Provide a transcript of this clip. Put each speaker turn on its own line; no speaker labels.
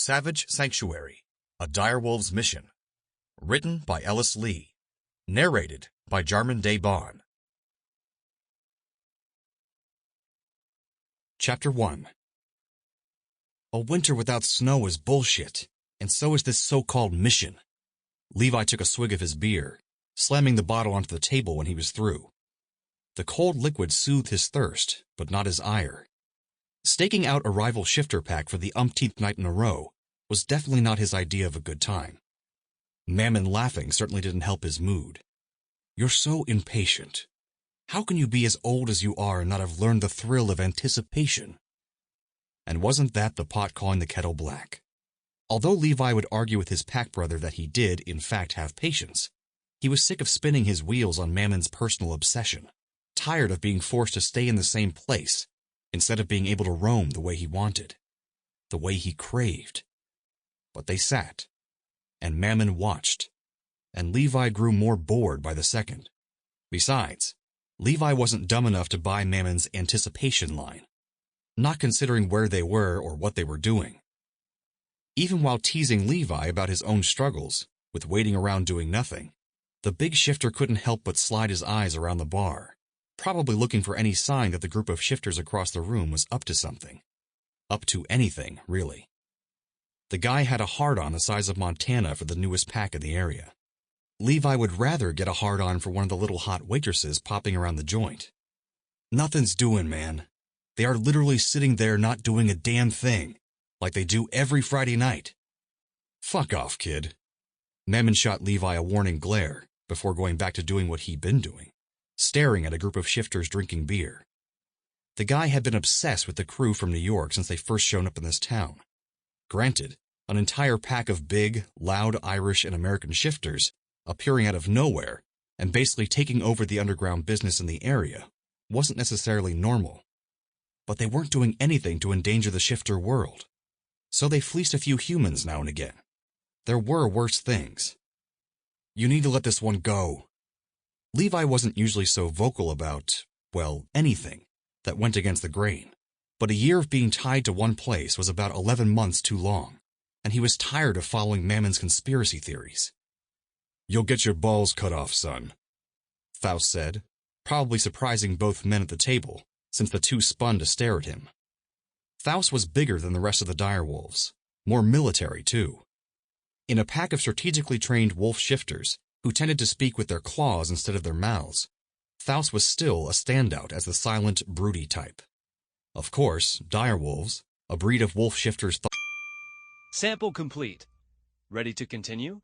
Savage Sanctuary, A Direwolf's Mission. Written by Ellis Leigh. Narrated by Jarman Day-Bohn. Chapter 1. A winter without snow is bullshit, and so is this so-called mission. Levi took a swig of his beer, slamming the bottle onto the table when he was through. The cold liquid soothed his thirst, but not his ire. Staking out a rival shifter pack for the umpteenth night in a row was definitely not his idea of a good time. Mammon laughing certainly didn't help his mood. "You're so impatient. How can you be as old as you are and not have learned the thrill of anticipation?" And wasn't that the pot calling the kettle black? Although Levi would argue with his pack brother that he did, in fact, have patience, he was sick of spinning his wheels on Mammon's personal obsession, tired of being forced to stay in the same place, instead of being able to roam the way he wanted, the way he craved. But they sat, and Mammon watched, and Levi grew more bored by the second. Besides, Levi wasn't dumb enough to buy Mammon's anticipation line, not considering where they were or what they were doing. Even while teasing Levi about his own struggles with waiting around doing nothing, the big shifter couldn't help but slide his eyes around the bar, probably looking for any sign that the group of shifters across the room was up to something. Up to anything, really. The guy had a hard-on the size of Montana for the newest pack in the area. Levi would rather get a hard-on for one of the little hot waitresses popping around the joint. "Nothing's doing, man. They are literally sitting there not doing a damn thing, like they do every Friday night." "Fuck off, kid." Mammon shot Levi a warning glare before going back to doing what he'd been doing, staring at a group of shifters drinking beer. The guy had been obsessed with the crew from New York since they first shown up in this town. Granted, an entire pack of big, loud Irish and American shifters appearing out of nowhere and basically taking over the underground business in the area wasn't necessarily normal. But they weren't doing anything to endanger the shifter world. So they fleeced a few humans now and again. There were worse things. "You need to let this one go." Levi wasn't usually so vocal about, well, anything that went against the grain. But a year of being tied to one place was about 11 months too long, and he was tired of following Mammon's conspiracy theories. "You'll get your balls cut off, son," Faust said, probably surprising both men at the table, since the two spun to stare at him. Faust was bigger than the rest of the direwolves, more military too. In a pack of strategically trained wolf shifters who tended to speak with their claws instead of their mouths, Faust was still a standout as the silent, broody type. Of course, direwolves, a breed of wolf shifters
Sample complete. Ready to continue?